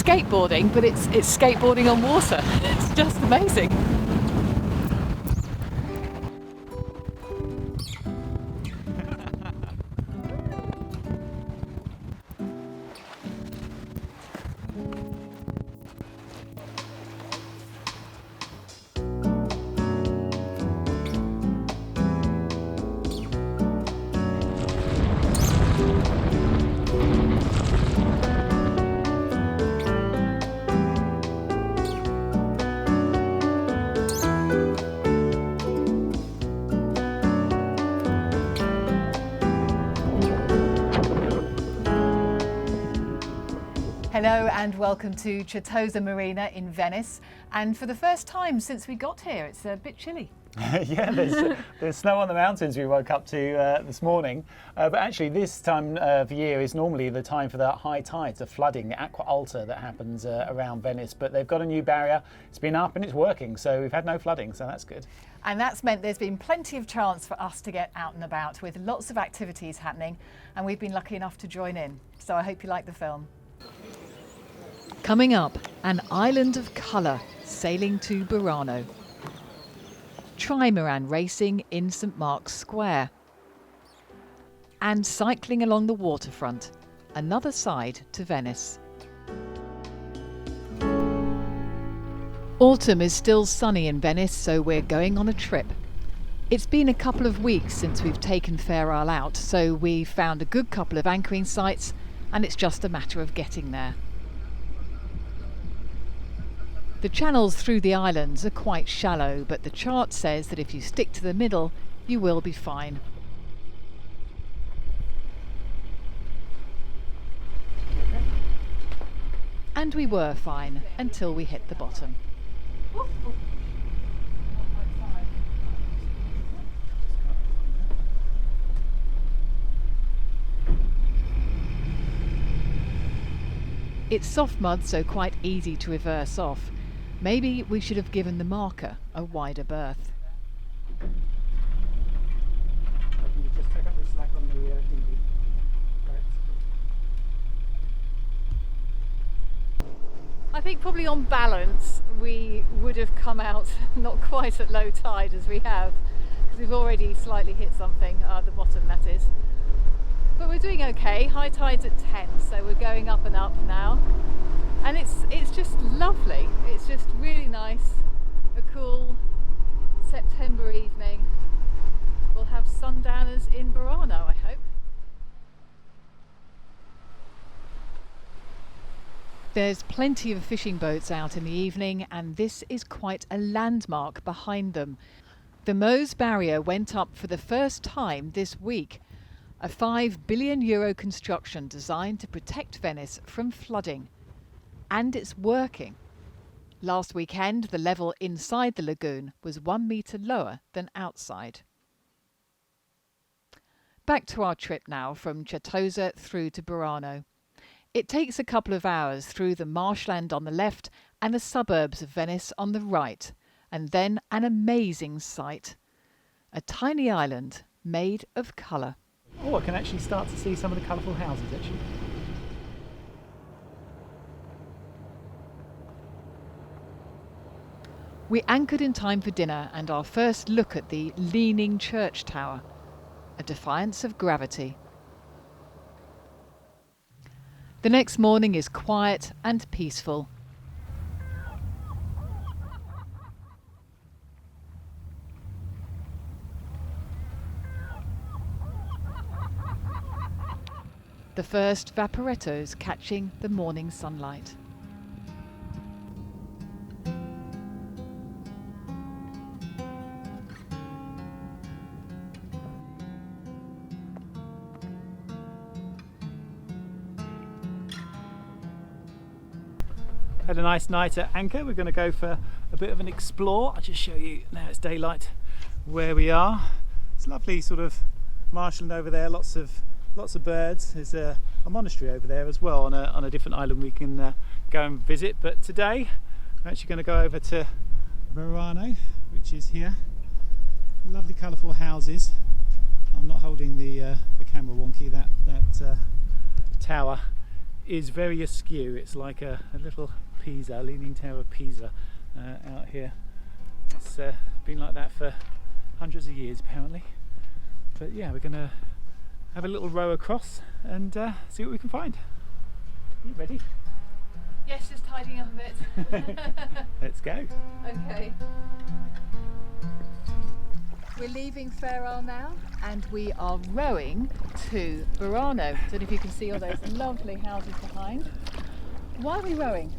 skateboarding, but it's skateboarding on water. It's just amazing. Hello and welcome to Certosa Marina in Venice, and for the first time since we got here it's a bit chilly. Yeah, there's snow on the mountains we woke up to this morning, but actually this time of year is normally the time for the high tides, the flooding, aqua alta that happens around Venice, but they've got a new barrier, it's been up and it's working, so we've had no flooding, so that's good. And that's meant there's been plenty of chance for us to get out and about with lots of activities happening, and we've been lucky enough to join in, so I hope you like the film. Coming up, an island of colour sailing to Burano. Trimaran racing in St Mark's Square. And cycling along the waterfront, another side to Venice. Autumn is still sunny in Venice, so we're going on a trip. It's been a couple of weeks since we've taken Fair Isle out, so we've found a good couple of anchoring sites, and it's just a matter of getting there. The channels through the islands are quite shallow, but the chart says that if you stick to the middle, you will be fine. And we were fine until we hit the bottom. It's soft mud, so quite easy to reverse off. Maybe we should have given the marker a wider berth. Can you just take up the slack on the dinghy? Right. I think probably on balance we would have come out not quite at low tide as we have, because we've already slightly hit something, the bottom that is. But we're doing okay. High tide's at 10, so we're going up and up now. And it's just lovely. It's just really nice. A cool September evening. We'll have sundowners in Burano, I hope. There's plenty of fishing boats out in the evening, and this is quite a landmark behind them. The Meuse barrier went up for the first time this week. A €5 billion construction designed to protect Venice from flooding. And it's working. Last weekend, the level inside the lagoon was 1 metre lower than outside. Back to our trip now from Certosa through to Burano. It takes a couple of hours through the marshland on the left and the suburbs of Venice on the right, and then an amazing sight. A tiny island made of colour. Oh, I can actually start to see some of the colourful houses actually. We anchored in time for dinner and our first look at the leaning church tower, a defiance of gravity. The next morning is quiet and peaceful. The first vaporettos catching the morning sunlight. Had a nice night at anchor. We're going to go for a bit of an explore. I'll just show you now it's daylight where we are. It's lovely sort of marshland over there, lots of birds. There's a monastery over there as well on a different island we can go and visit, but today we're actually going to go over to Burano, which is here. Lovely colourful houses. I'm not holding the camera wonky. That tower is very askew. It's like a little Pisa, leaning tower of Pisa out here. It's been like that for hundreds of years apparently. But yeah, we're going to have a little row across and see what we can find. You ready? Yes, just tidying up a bit. Let's go. Okay. We're leaving Ferrara now and we are rowing to Burano. Don't know if you can see all those lovely houses behind. Why are we rowing?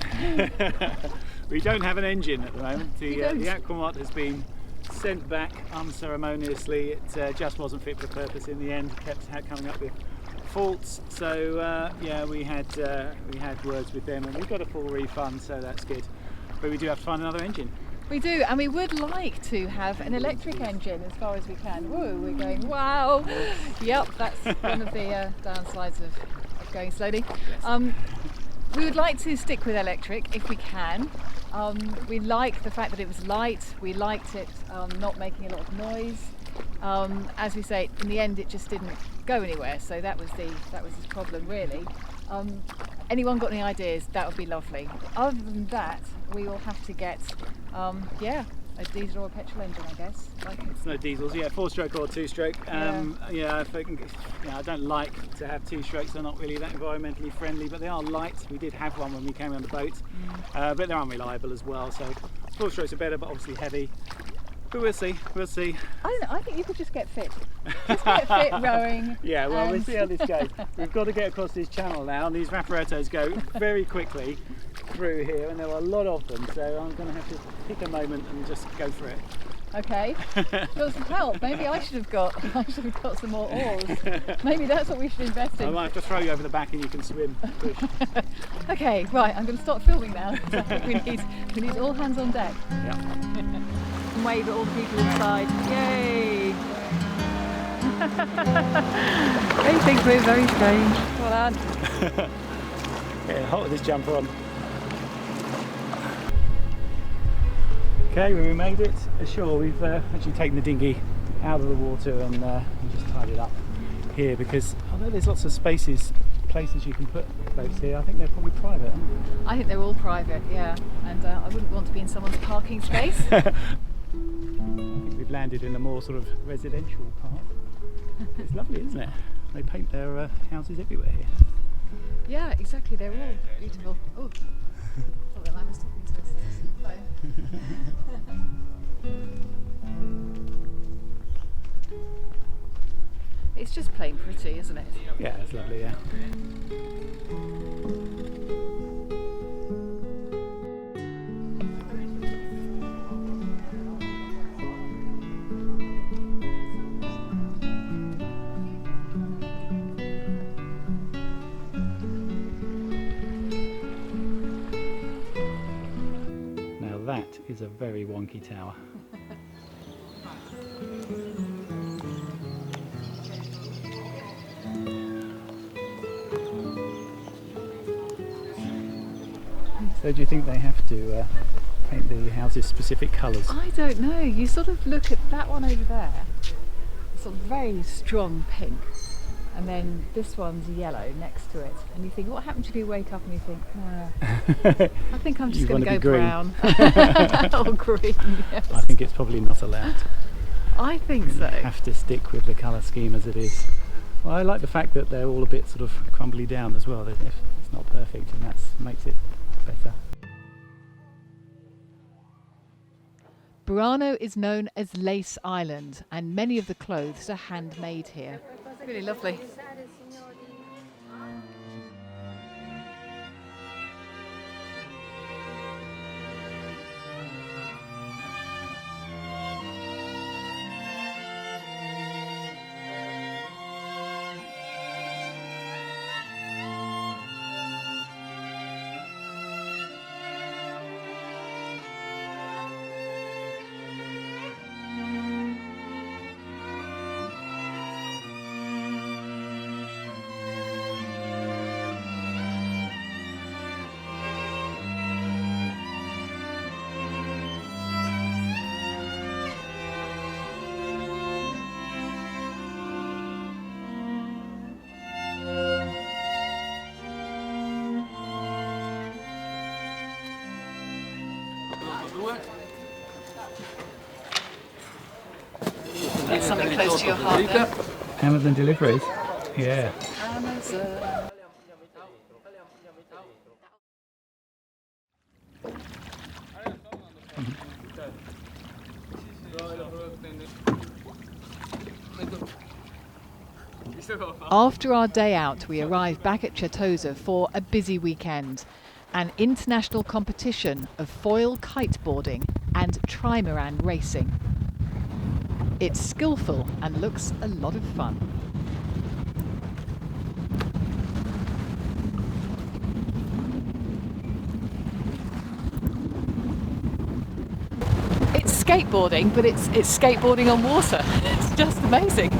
We don't have an engine at the moment. The Aquamot has been sent back unceremoniously. It just wasn't fit for purpose in the end. Kept coming up with faults. So yeah, we had words with them and we got a full refund, so that's good. But we do have to find another engine. We do, and we would like to have an electric engine as far as we can. Whoa, we're going, wow! Yep, that's one of the downsides of going slowly. We would like to stick with electric if we can. We like the fact that it was light. We liked it not making a lot of noise. As we say, in the end, it just didn't go anywhere. So that was the problem, really. Anyone got any ideas? That would be lovely. Other than that, we will have to get, yeah, a diesel or a petrol engine, I guess. It's no diesels, yeah, 4-stroke or 2-stroke. Yeah, I don't like to have 2-strokes. They're not really that environmentally friendly, but they are light. We did have one when we came on the boat, but they're unreliable as well. So 4-strokes are better, but obviously heavy. But we'll see. I don't know, I think you could just get fit. Just get fit rowing. Yeah, well, we'll see how this goes. We've got to get across this channel now, and these vaporettos go very quickly through here, and there are a lot of them, so I'm going to have to pick a moment and just go for it. Okay. Got some help. Maybe I should have got some more oars. Maybe that's what we should invest in. I might have to throw you over the back and you can swim. Okay, right, I'm going to start filming now. So we need all hands on deck. Yeah. Wave at all the people inside. Yay! They think we're very strange. Well done. Getting hot with this jumper on. Okay, we made it ashore. We've actually taken the dinghy out of the water and we just tied it up here because although there's lots of places you can put boats here, I think they're probably private. I think they're all private, yeah. And I wouldn't want to be in someone's parking space. I think we've landed in a more sort of residential part. It's lovely, isn't it? They paint their houses everywhere here. Yeah, exactly. They're all beautiful. Oh, thought the line was talking to us. It's just plain pretty, isn't it? Yeah, it's lovely, yeah. That is a very wonky tower. So do you think they have to paint the houses specific colours? I don't know. You sort of look at that one over there, sort of very strong pink. And then this one's yellow next to it, and you think, what happens if you wake up and you think, I think I'm just going to go brown or green. Yes. I think it's probably not allowed. I think so. You have to stick with the colour scheme as it is. Well, I like the fact that they're all a bit sort of crumbly down as well. It's not perfect, and that makes it better. Burano is known as Lace Island, and many of the clothes are handmade here. Really lovely. That's something close to your heart there. Amazon deliveries. Yeah. Amazon. After our day out, we arrived back at Certosa for a busy weekend. An international competition of foil kiteboarding and trimaran racing. It's skillful and looks a lot of fun. It's skateboarding, but it's skateboarding on water. It's just amazing.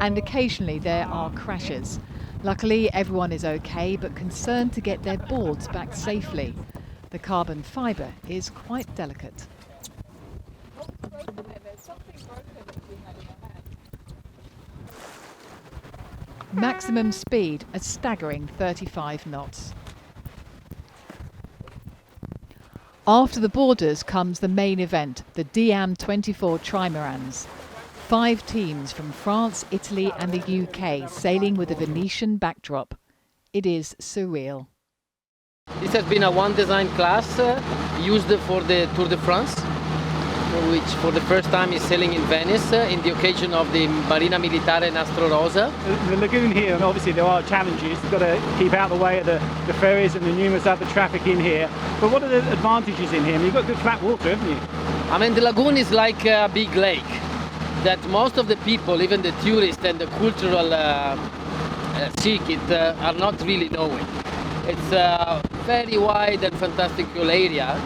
And occasionally there are crashes. Luckily everyone is okay, but concerned to get their boards back safely. The carbon fibre is quite delicate. Maximum speed a staggering 35 knots. After the boarders comes the main event, the Diam 24 trimarans. 5 teams from France, Italy and the UK sailing with a Venetian backdrop. It is surreal. This has been a one design class used for the Tour de France, which for the first time is sailing in Venice in the occasion of the Marina Militare Nastro Rosa. The lagoon here, and obviously there are challenges. You've got to keep out of the way of the ferries and the numerous other traffic in here. But what are the advantages in here? I mean, you've got good flat water, haven't you? I mean, the lagoon is like a big lake that most of the people, even the tourists and the cultural circuit, are not really knowing. It's a very wide and fantastical area,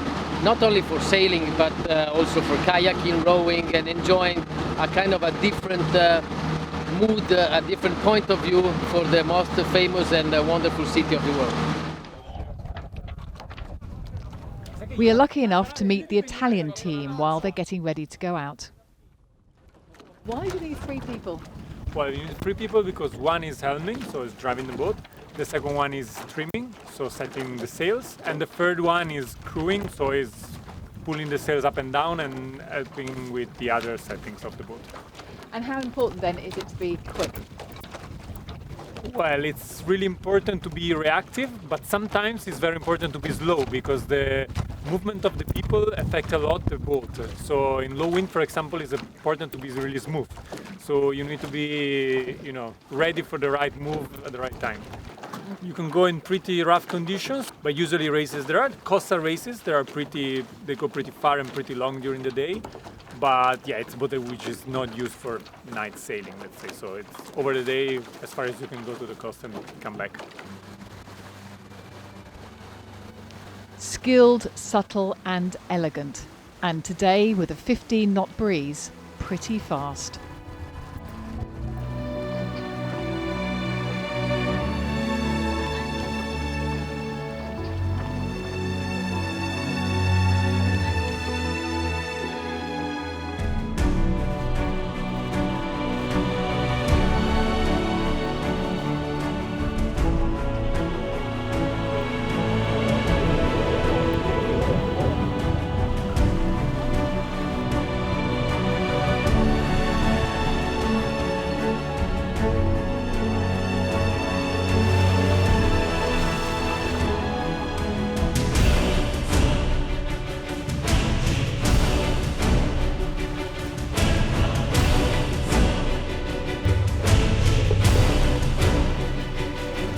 not only for sailing but also for kayaking, rowing and enjoying a kind of a different mood, a different point of view for the most famous and wonderful city of the world. We are lucky enough to meet the Italian team while they're getting ready to go out. Why do you need 3 people? Well, you need 3 people because one is helming, so is driving the boat. The second one is trimming, so setting the sails. And the third one is crewing, so is pulling the sails up and down and helping with the other settings of the boat. And how important then is it to be quick? Well, it's really important to be reactive, but sometimes it's very important to be slow because the movement of the people affect a lot the boat. So in low wind, for example, it's important to be really smooth. So you need to be, ready for the right move at the right time. You can go in pretty rough conditions, but usually races, there are coastal races, they go pretty far and pretty long during the day. But yeah, it's a boat which is not used for night sailing, let's say. So it's over the day as far as you can go to the coast and come back. Skilled, subtle and elegant. And today, with a 15-knot breeze, pretty fast.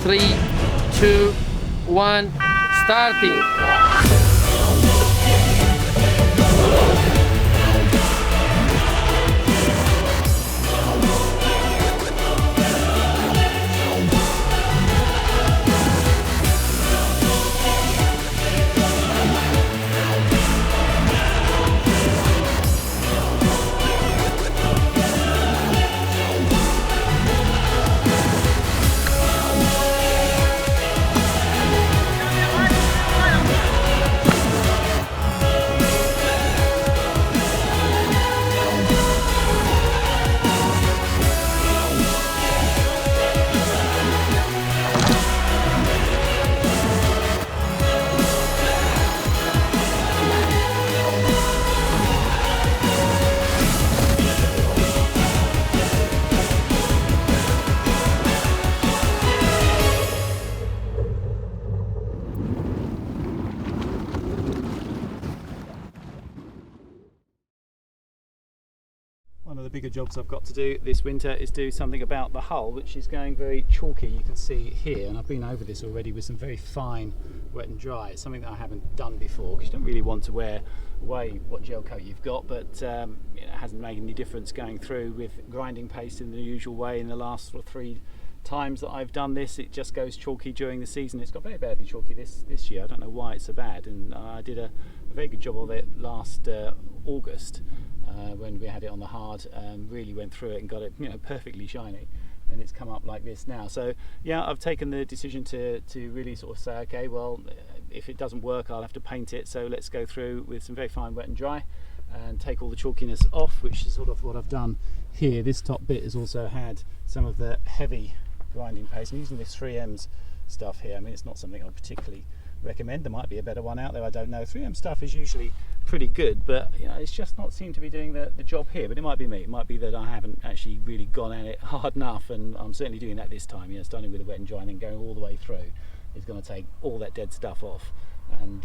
Three, two, one, starting. the bigger jobs I've got to do this winter is do something about the hull, which is going very chalky. You can see here, and I've been over this already with some very fine wet and dry. It's something that I haven't done before, because you don't really want to wear away what gel coat you've got, but it hasn't made any difference going through with grinding paste in the usual way. In the last sort of 3 times that I've done this, it just goes chalky during the season. It's got very badly chalky this year. I don't know why it's so bad, and I did a very good job of it last August when we had it on the hard. Really went through it and got it, you know, perfectly shiny, and it's come up like this now. So yeah, I've taken the decision to really sort of say, okay, well, if it doesn't work, I'll have to paint it, so let's go through with some very fine wet and dry and take all the chalkiness off, which is sort of what I've done here. This top bit has also had some of the heavy grinding paste. I'm using this 3M's stuff here. I mean, it's not something I particularly recommend. There might be a better one out there, I don't know. 3M stuff is usually pretty good, but you know, it's just not seemed to be doing the job here. But it might be me. It might be that I haven't actually really gone at it hard enough, and I'm certainly doing that this time. You know, starting with the wet and dry and then going all the way through is going to take all that dead stuff off. And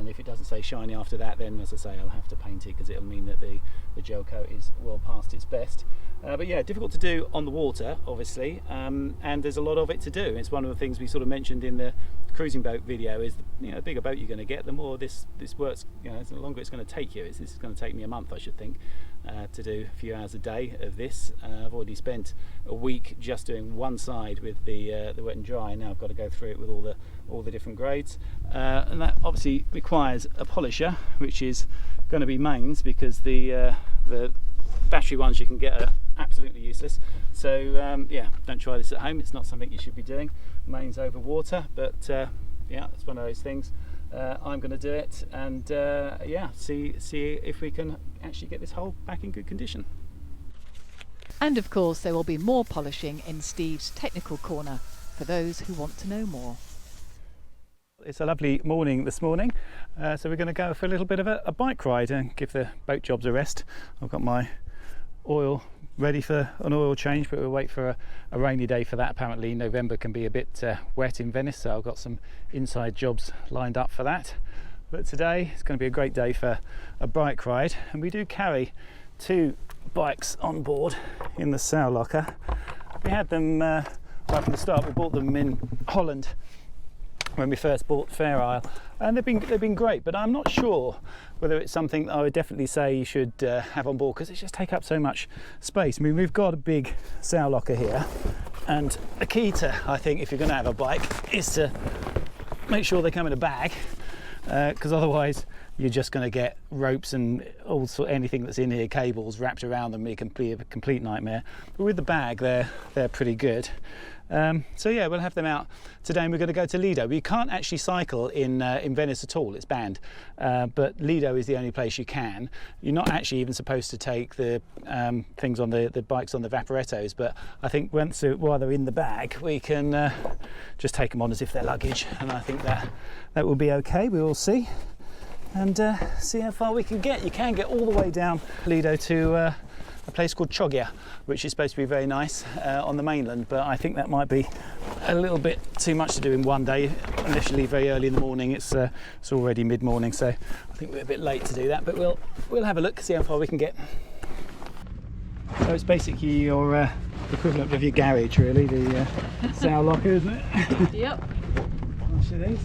if it doesn't stay shiny after that, then as I say, I'll have to paint it, because it'll mean that the gel coat is well past its best. But yeah, difficult to do on the water, obviously, and there's a lot of it to do. It's one of the things we sort of mentioned in the cruising boat video, is, you know, the bigger boat you're going to get, the more this works, you know, the longer it's going to take you. This is going to take me a month, I should think, to do a few hours a day of this. I've already spent a week just doing one side with the wet and dry, and now I've got to go through it with all the different grades, and that obviously requires a polisher, which is going to be mains, because the battery ones you can get are absolutely useless. So yeah, don't try this at home. It's not something you should be doing, mains over water, but yeah, it's one of those things. I'm going to do it, and yeah, see if we can actually get this hull back in good condition. And of course there will be more polishing in Steve's technical corner for those who want to know more. It's a lovely morning this morning, so we're going to go for a little bit of a bike ride and give the boat jobs a rest. I've got my oil ready for an oil change, but we'll wait for a rainy day for that. Apparently November can be a bit wet in Venice, so I've got some inside jobs lined up for that. But today it's going to be a great day for a bike ride, and we do carry 2 bikes on board in the sail locker. We had them right from the start. We bought them in Holland when we first bought Fair Isle, and they've been great, but I'm not sure whether it's something that I would definitely say you should have on board, because it just take up so much space. I mean, we've got a big sail locker here, and the key to, I think, if you're going to have a bike, is to make sure they come in a bag, because otherwise you're just going to get ropes and also anything that's in here, cables wrapped around them. It can be a complete nightmare. But with the bag, they're pretty good. So yeah, we'll have them out today, and we're going to go to Lido. We can't actually cycle in Venice at all, it's banned, but Lido is the only place you can. You're not actually even supposed to take the things on the bikes on the Vaporettos, but I think while they're in the bag, we can just take them on as if they're luggage, and I think that will be okay. We will see, and see how far we can get. You can get all the way down Lido to a place called Chioggia, which is supposed to be very nice on the mainland, but I think that might be a little bit too much to do in one day, unless you leave very early in the morning. It's already mid-morning, so I think we're a bit late to do that, but we'll have a look, see how far we can get. So it's basically your equivalent of your garage, really, the sail locker, isn't it? Yep. I'll show these.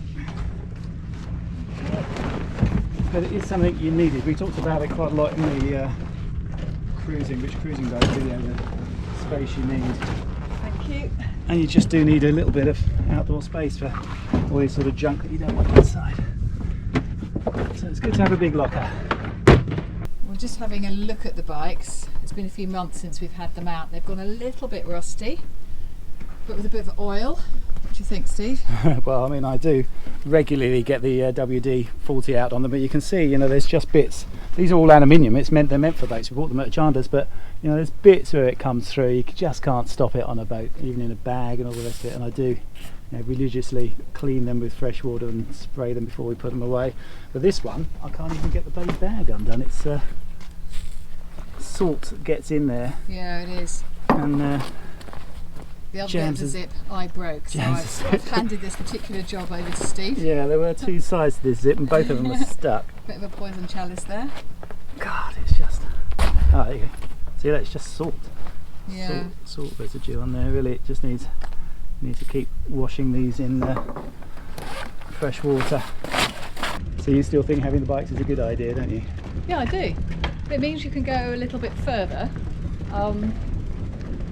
But it is something you needed. We talked about it quite a lot in the cruising boat video, the space you need. Thank you. And you just do need a little bit of outdoor space for all this sort of junk that you don't want inside. So it's good to have a big locker. We're just having a look at the bikes. It's been a few months since we've had them out. They've gone a little bit rusty, but with a bit of oil. What do you think, Steve? Well, I mean, I do regularly get the WD-40 out on them, but you can see, you know, there's just bits. These are all aluminium. They're meant for boats. We bought them at Chandler's, but you know, there's bits where it comes through. You just can't stop it on a boat, even in a bag and all the rest of it. And I do, you know, religiously clean them with fresh water and spray them before we put them away. But this one, I can't even get the bloody bag undone. It's salt gets in there. Yeah, it is. And the other bit of the zip I broke, so I've handed this particular job over to Steve. Yeah, there were 2 sides to this zip, and both of them are stuck. Bit of a poison chalice there. God, it's just... Oh, there you go. See that? It's just salt. Yeah. Salt residue on there. Really, it just needs to keep washing these in fresh water. So you still think having the bikes is a good idea, don't you? Yeah, I do. It means you can go a little bit further.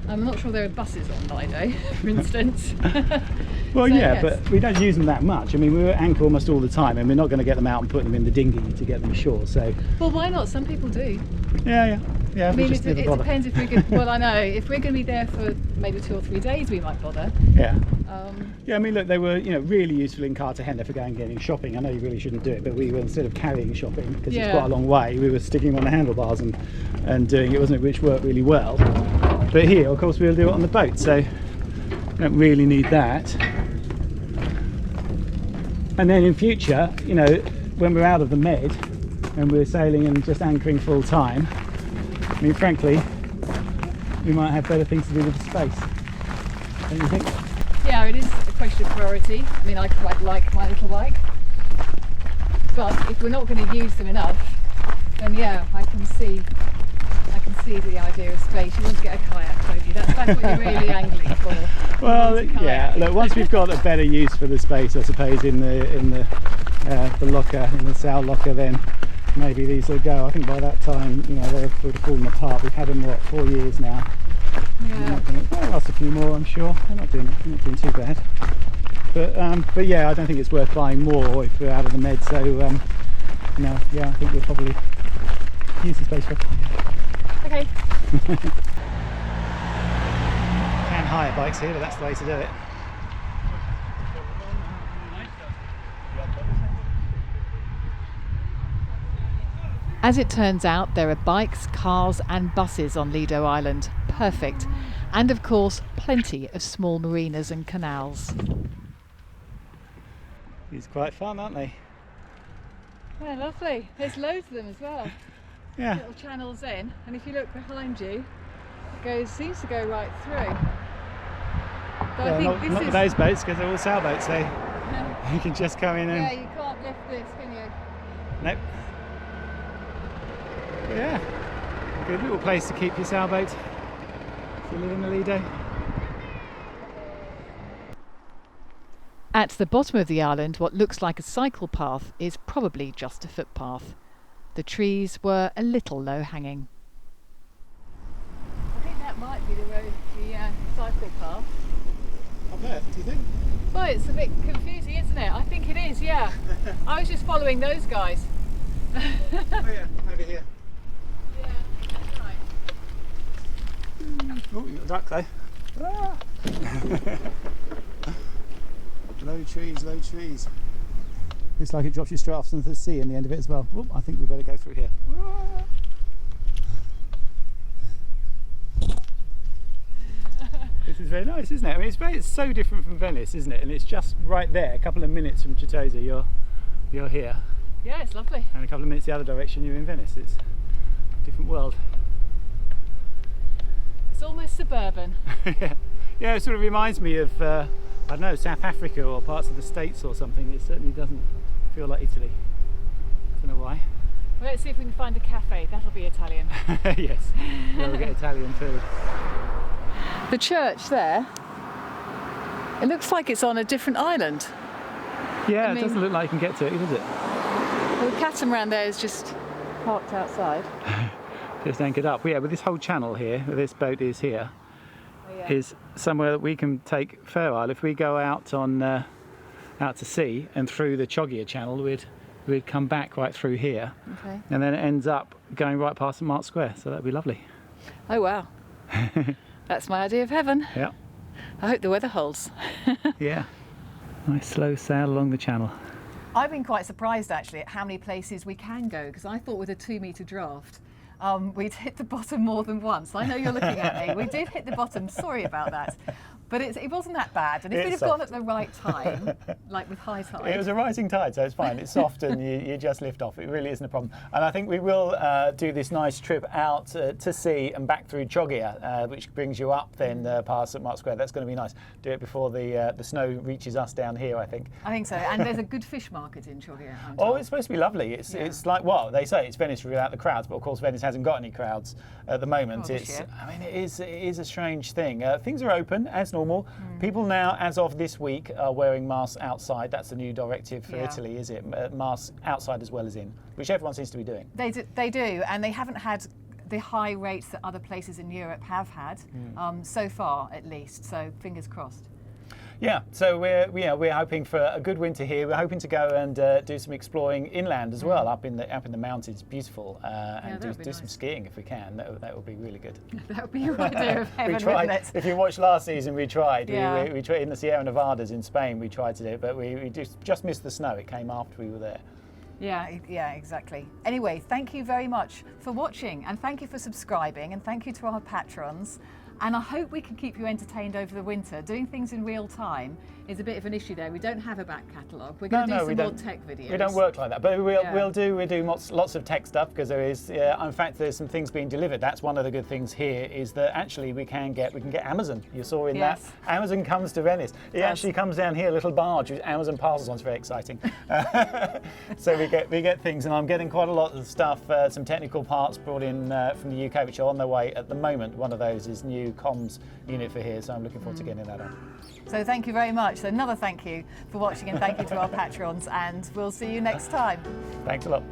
I'm not sure there are buses on Lido, for instance. Well, So, yeah, yes. but we don't use them that much. I mean, we're at anchor almost all the time, and we're not going to get them out and put them in the dinghy to get them ashore. So Well, why not? Some people do. yeah. I We mean, just it never bother. depends if we're going. Well, I know if we're going to be there for maybe 2 or 3 days, we might bother. Yeah. Um, Yeah, I mean, look, they were, really useful in Cartagena for going and getting shopping. I know you really shouldn't do it, but we were, instead of carrying shopping, because it's Yeah. quite a long way, we were sticking them on the handlebars and doing it, wasn't it, which worked really well. But here, of course, we'll do it on the boat, so we don't really need that. And then in future, when we're out of the Med and we're sailing and just anchoring full time, I mean, frankly, we might have better things to do with the space. Don't you think? yeah, it is a question of priority. I mean, I quite like my little bike, but if we're not going to use them enough, then yeah, I can see the idea of space. You want to get a kayak, don't you? That's what you're really angling for. Well, You want a yeah. kayak. Look, once we've got a better use for the space, I suppose, in the locker, in the sail locker, then maybe these will go. I think by that time, they would have fallen apart. We've had them 4 years now. Yeah. They'll last a few more, I'm sure. They're not doing too bad. But yeah, I don't think it's worth buying more if we're out of the Med. So I think we'll probably use the space for. Okay. Can hire bikes here, but that's the way to do it. As it turns out, there are bikes, cars and buses on Lido Island. Perfect. And of course, plenty of small marinas and canals. These are quite fun, aren't they? Yeah, lovely. There's loads of them as well. Yeah. Little channels in, and if you look behind you, it seems to go right through. But I think not this with is... those boats, because they're all sailboats, so Yeah, you can just come in and. you can't lift this, can you? Nope. Yeah. Good little place to keep your sailboat if you live in the Lido. At the bottom of the island, what looks like a cycle path is probably just a footpath. The trees were a little low-hanging. I think that might be the cycle path. Up there, do you think? Well, it's a bit confusing, isn't it? I think it is, yeah. I was just following those guys. Oh yeah, over here. Yeah, that's right. Oh, you got a duck though. Ah. Low trees. Looks like it drops you straight off into the sea in the end of it as well. Oh, I think we better go through here. This is very nice, isn't it? I mean, it's so different from Venice, isn't it? And it's just right there, a couple of minutes from Chitosa, you're here, Yeah, it's lovely. and a couple of minutes the other direction, you're in Venice. It's a different world. It's almost suburban. Yeah, it sort of reminds me of I don't know, South Africa or parts of the States or something. It certainly doesn't feel like Italy. Don't know why. Well, let's see if we can find a cafe. That'll be Italian. Yes, we'll get Italian food. The church there, it looks like it's on a different island. Yeah, I mean- it doesn't look like you can get to it, does it? Well, the catamaran there is just parked outside. Just anchored up. Yeah, but this whole channel here, where this boat is here, Oh, yeah. is somewhere that we can take Fair Isle. If we go out on out to sea and through the Chogia channel, we'd come back right through here, Okay. and then it ends up going right past St Mark's Square. So that'd be lovely. Oh wow. That's my idea of heaven. Yeah, I hope the weather holds. yeah. Nice slow sail along the channel. I've been quite surprised actually at how many places we can go, because I thought with a 2-metre draft we'd hit the bottom more than once. I know you're looking at me. We did hit the bottom, sorry about that. But it wasn't that bad, and if we'd have gone at the right time, like with high tide. It was a rising tide, so it's fine. It's soft and you just lift off. It really isn't a problem. And I think we will do this nice trip out to sea and back through Chogia, which brings you up then past St Mark's Square. That's going to be nice. Do it before the snow reaches us down here, I think. I think so. And there's a good fish market in Chogia. Oh, it's supposed to be lovely. It's like, well, they say it's Venice without the crowds, but of course Venice hasn't got any crowds at the moment. I mean, it is a strange thing. Things are open as normal. People now, as of this week, are wearing masks outside. That's the new directive for Italy, is it? Masks outside as well as in, which everyone seems to be doing. They do, and they haven't had the high rates that other places in Europe have had, so far at least. So fingers crossed. Yeah, so we're hoping for a good winter here. We're hoping to go and do some exploring inland as well, up in the mountains. Beautiful, and do nice. some skiing if we can. That would be really good. That would be your idea of heaven, We tried. wouldn't it? If you watched last season, we tried. Yeah. We tried in the Sierra Nevadas in Spain. We tried to do it, but we just missed the snow. It came after we were there. Yeah, exactly. Anyway, thank you very much for watching, and thank you for subscribing, and thank you to our patrons. And I hope we can keep you entertained over the winter. Doing things in real time is a bit of an issue there. We don't have a back catalogue. We're going to do some more tech videos. We don't work like that, but we'll do lots of tech stuff, because there is, in fact, there's some things being delivered. That's one of the good things here, is that actually we can get Amazon. You saw in that Amazon comes to Venice. It actually comes down here, a little barge with Amazon parcels on. It's very exciting. So we get things, and I'm getting quite a lot of stuff, some technical parts brought in from the UK, which are on their way at the moment. One of those is new comms unit for here, so I'm looking forward to getting that on. So thank you very much. So another thank you for watching, and thank you to our patrons, and we'll see you next time. Thanks a lot.